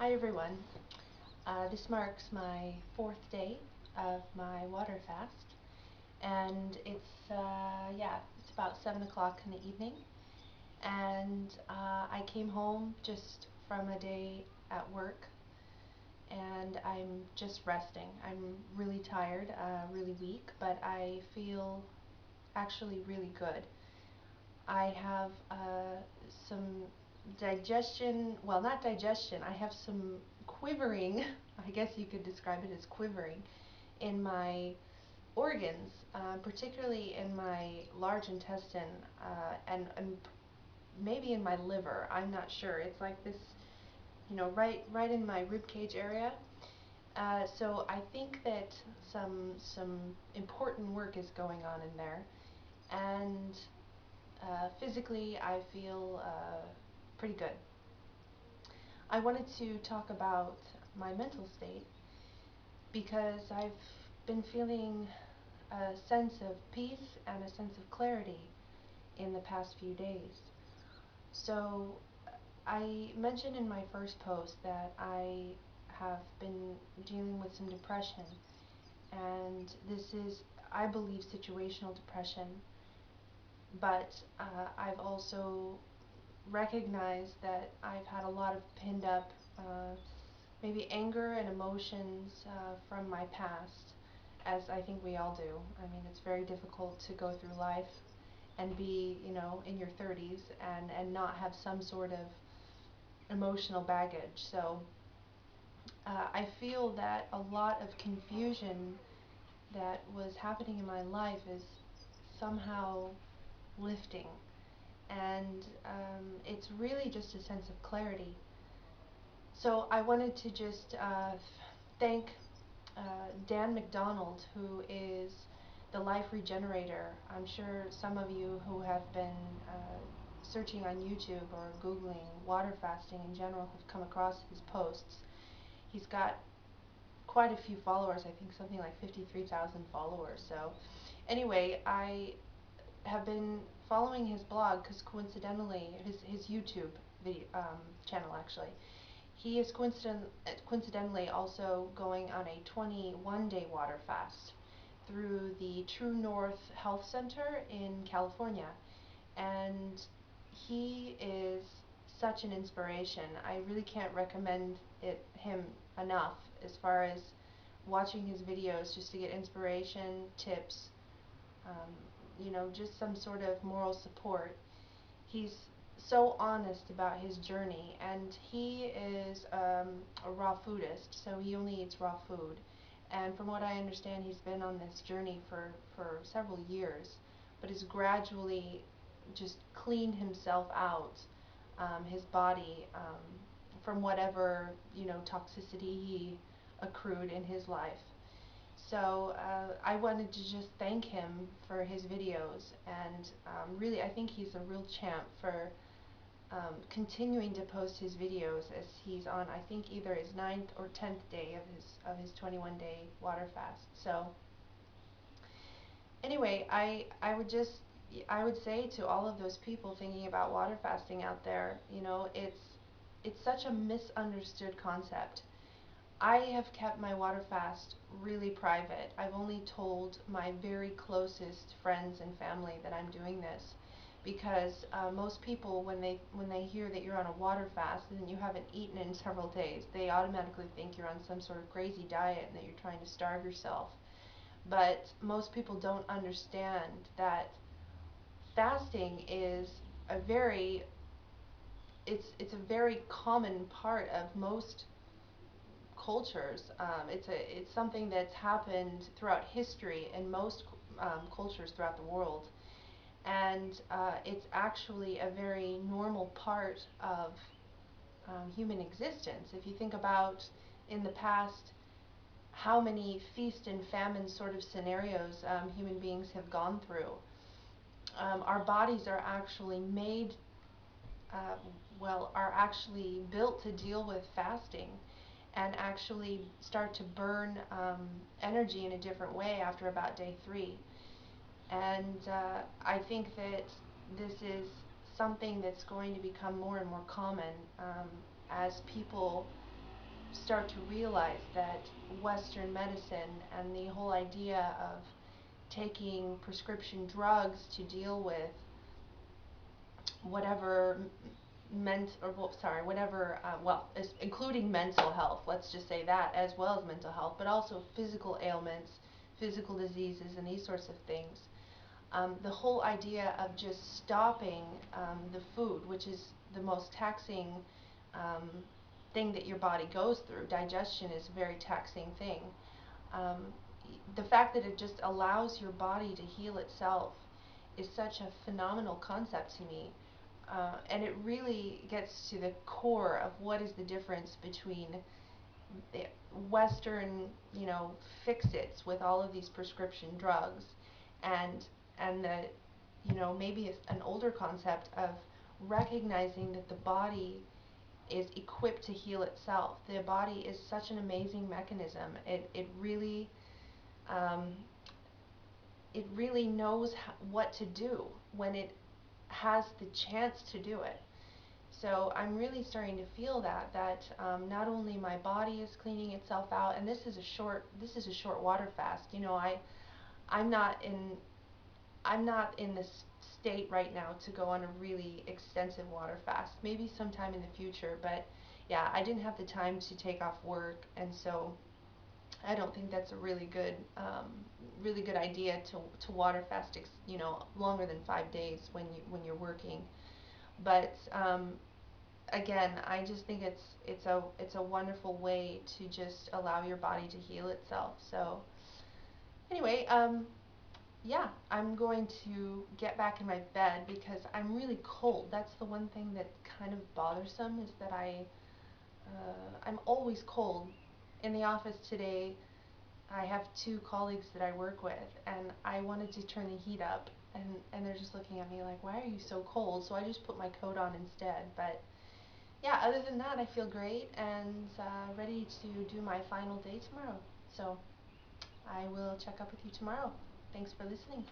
Hi everyone. This marks my fourth day of my water fast, and it's about 7 o'clock in the evening, and I came home just from a day at work, and I'm just resting. I'm really tired, really weak, but I feel actually really good. I have some digestion, well, not digestion, I have some quivering, I guess you could describe it as quivering, in my organs, particularly in my large intestine and maybe in my liver. I'm not sure. It's like this, right in my rib cage area. So I think that some important work is going on in there, and physically, I feel pretty good. I wanted to talk about my mental state because I've been feeling a sense of peace and a sense of clarity in the past few days. So, I mentioned in my first post that I have been dealing with some depression, and this is, I believe, situational depression, but I've also recognize that I've had a lot of pinned up maybe anger and emotions from my past, as I think we all do. I mean, it's very difficult to go through life and be, in your 30s and not have some sort of emotional baggage. So I feel that a lot of confusion that was happening in my life is somehow lifting. And it's really just a sense of clarity. So I wanted to just thank Dan McDonald, who is the Life Regenerator. I'm sure some of you who have been searching on YouTube or Googling water fasting in general have come across his posts. He's got quite a few followers, I think something like 53,000 followers. So anyway, I have been following his blog because coincidentally, his YouTube video, channel actually, he is coincidentally also going on a 21-day water fast through the True North Health Center in California. And he is such an inspiration. I really can't recommend him enough as far as watching his videos just to get inspiration, tips, just some sort of moral support. He's so honest about his journey, and he is a raw foodist, so he only eats raw food. And from what I understand, he's been on this journey for several years, but has gradually just cleaned himself out, his body, from whatever, toxicity he accrued in his life. So I wanted to just thank him for his videos, and really I think he's a real champ for continuing to post his videos as he's on, I think, either his 9th or 10th day of his 21-day water fast. So anyway, I would say to all of those people thinking about water fasting out there, it's such a misunderstood concept. I have kept my water fast really private. I've only told my very closest friends and family that I'm doing this because most people, when they hear that you're on a water fast and you haven't eaten in several days, they automatically think you're on some sort of crazy diet and that you're trying to starve yourself. But most people don't understand that fasting is a very it's a very common part of most cultures. It's something that's happened throughout history in most cultures throughout the world, and it's actually a very normal part of human existence. If you think about in the past how many feast and famine sort of scenarios human beings have gone through, our bodies are actually made, uh, are actually built to deal with fasting and actually start to burn energy in a different way after about day 3. And I think that this is something that's going to become more and more common as people start to realize that Western medicine and the whole idea of taking prescription drugs to deal with whatever whatever, including mental health, let's just say that, as well as mental health, but also physical ailments, physical diseases, and these sorts of things. The whole idea of just stopping the food, which is the most taxing um, thing that your body goes through. Digestion is a very taxing thing. Um, the fact that it just allows your body to heal itself is such a phenomenal concept to me. And it really gets to the core of what is the difference between the Western, fix-its with all of these prescription drugs, and the, maybe an older concept of recognizing that the body is equipped to heal itself. The body is such an amazing mechanism. Um, it really knows what to do when it has the chance to do it. So I'm really starting to feel that not only my body is cleaning itself out, and this is a short water fast. I'm not in I'm not in this state right now to go on a really extensive water fast. Maybe sometime in the future, but yeah, I didn't have the time to take off work, and so I don't think that's a really good idea to water fast, longer than 5 days when you're working. But again, I just think it's a wonderful way to just allow your body to heal itself. So anyway, yeah, I'm going to get back in my bed because I'm really cold. That's the one thing that's kind of bothersome, is that I'm always cold. In the office today, I have two colleagues that I work with, and I wanted to turn the heat up, and they're just looking at me like, why are you so cold? So I just put my coat on instead. But yeah, other than that, I feel great and ready to do my final day tomorrow. So I will check up with you tomorrow. Thanks for listening.